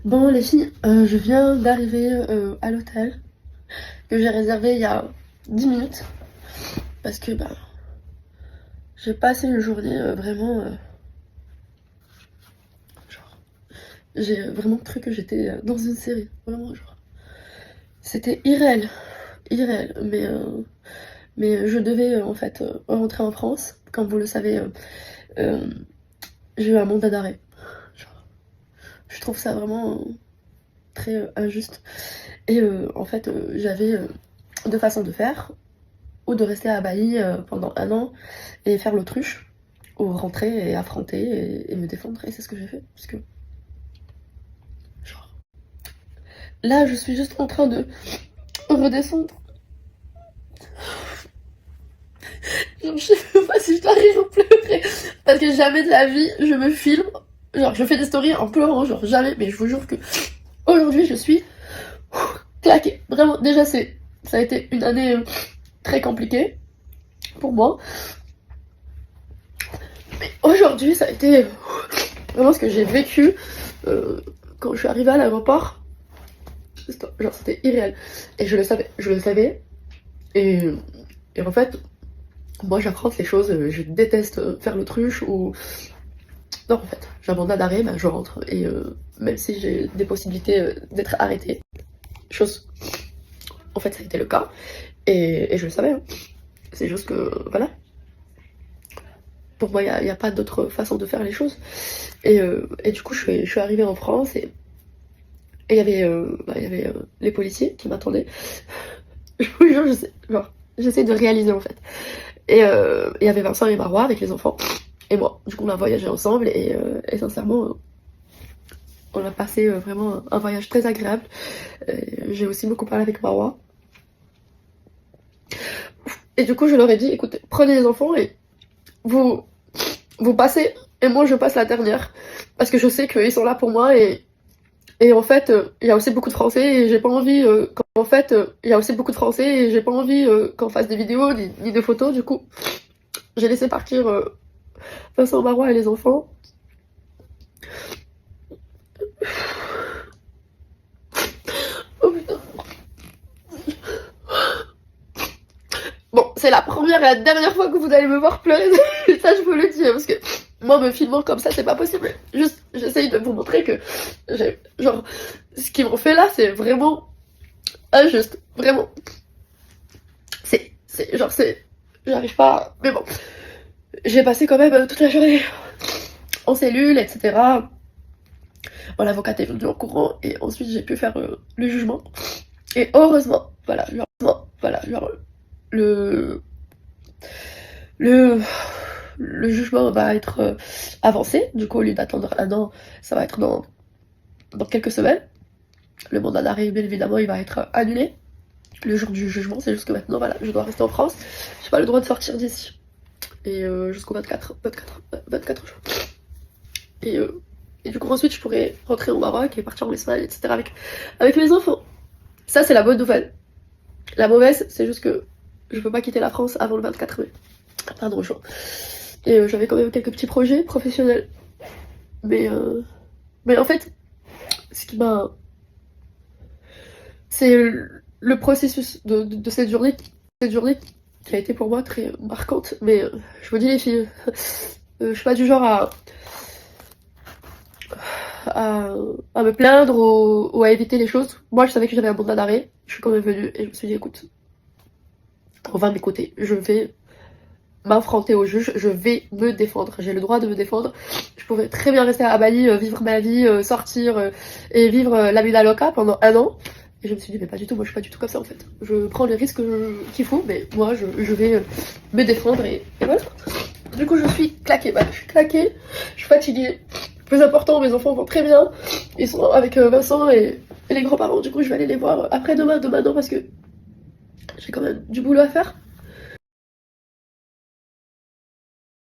Bon les filles, je viens d'arriver à l'hôtel que j'ai réservé il y a 10 minutes parce que j'ai passé une journée vraiment genre j'ai vraiment cru que j'étais dans une série, vraiment genre c'était irréel mais je devais en fait rentrer en France. Comme vous le savez, euh, j'ai eu un mandat d'arrêt. Genre, je trouve ça vraiment très injuste et en fait j'avais deux façons de faire, ou de rester à Bali pendant un an et faire l'autruche, ou rentrer et affronter et me défendre. Et c'est ce que j'ai fait. Parce que, genre, là, je suis juste en train de redescendre. Genre, je sais pas si je dois rire ou pleurer. Parce que jamais de la vie, je me filme. Genre, je fais des stories en pleurant, genre jamais. Mais je vous jure que aujourd'hui, je suis claquée. Vraiment, déjà, ça a été une année très compliquée pour moi. Mais aujourd'hui, ça a été vraiment ce que j'ai vécu quand je suis arrivée à l'aéroport. Genre, c'était irréel. Et je le savais. Et, et en fait, moi, j'affronte les choses. Je déteste faire l'autruche ou. Non, en fait, j'ai un mandat d'arrêt, je rentre. Et même si j'ai des possibilités d'être arrêtée, chose. En fait, ça a été le cas. Et je le savais. Hein. C'est juste que, voilà. Pour moi, il n'y a pas d'autre façon de faire les choses. Et du coup, je suis arrivée en France et il y avait, les policiers qui m'attendaient. Je vous jure, j'essaie de réaliser en fait. Et il y avait Vincent et Marois avec les enfants. Et moi. Du coup, on a voyagé ensemble et sincèrement, on a passé vraiment un voyage très agréable. J'ai aussi beaucoup parlé avec Marois. Et du coup, je leur ai dit, écoutez, prenez les enfants et vous, vous passez et moi je passe la dernière. Parce que je sais qu'ils sont là pour moi et en fait, il y a aussi beaucoup de Français et j'ai pas envie il y a aussi beaucoup de Français et j'ai pas envie qu'on fasse des vidéos ni de photos. Du coup, j'ai laissé partir Vincent Marois et les enfants. Oh putain. Bon, c'est la première et la dernière fois que vous allez me voir pleurer. Ça, je vous le dis, parce que moi, me filmant comme ça, c'est pas possible. Juste, j'essaye de vous montrer que genre, ce qu'ils m'ont fait là, c'est vraiment injuste. Vraiment. J'arrive pas. Mais bon, j'ai passé quand même toute la journée en cellule, etc. Bon, l'avocate est venue au courant et ensuite j'ai pu faire le jugement. Et heureusement, genre, le, le, le jugement va être avancé. Du coup, au lieu d'attendre un an, ça va être dans quelques semaines. Le mandat d'arrêt, bien évidemment, il va être annulé le jour du jugement. C'est juste que maintenant, voilà, je dois rester en France. J'ai pas le droit de sortir d'ici. Et jusqu'au 24 jours. Et, et du coup, ensuite, je pourrais rentrer au Maroc et partir en Espagne, etc. avec mes enfants. Ça, c'est la bonne nouvelle. La mauvaise, c'est juste que je peux pas quitter la France avant le 24 mai. Pardon, juin. Et j'avais quand même quelques petits projets professionnels. Mais en fait, ce qui m'a. C'est le processus de cette journée qui a été pour moi très marquante. Mais je vous dis, les filles, je suis pas du genre à, à me plaindre ou à éviter les choses. Moi, je savais que j'avais un mandat d'arrêt. Je suis quand même venue et je me suis dit, écoute, on va m'écouter. Je vais m'affronter au juge, je vais me défendre. J'ai le droit de me défendre. Je pourrais très bien rester à Bali, vivre ma vie, sortir et vivre la vida loca pendant un an. Et je me suis dit, mais pas du tout, moi je suis pas du tout comme ça en fait. Je prends les risques qu'il faut, mais moi je vais me défendre et voilà. Du coup, je suis claquée, je suis claquée, je suis fatiguée. Plus important, mes enfants vont très bien. Ils sont avec Vincent et les grands-parents. Du coup, je vais aller les voir après-demain, non, parce que j'ai quand même du boulot à faire.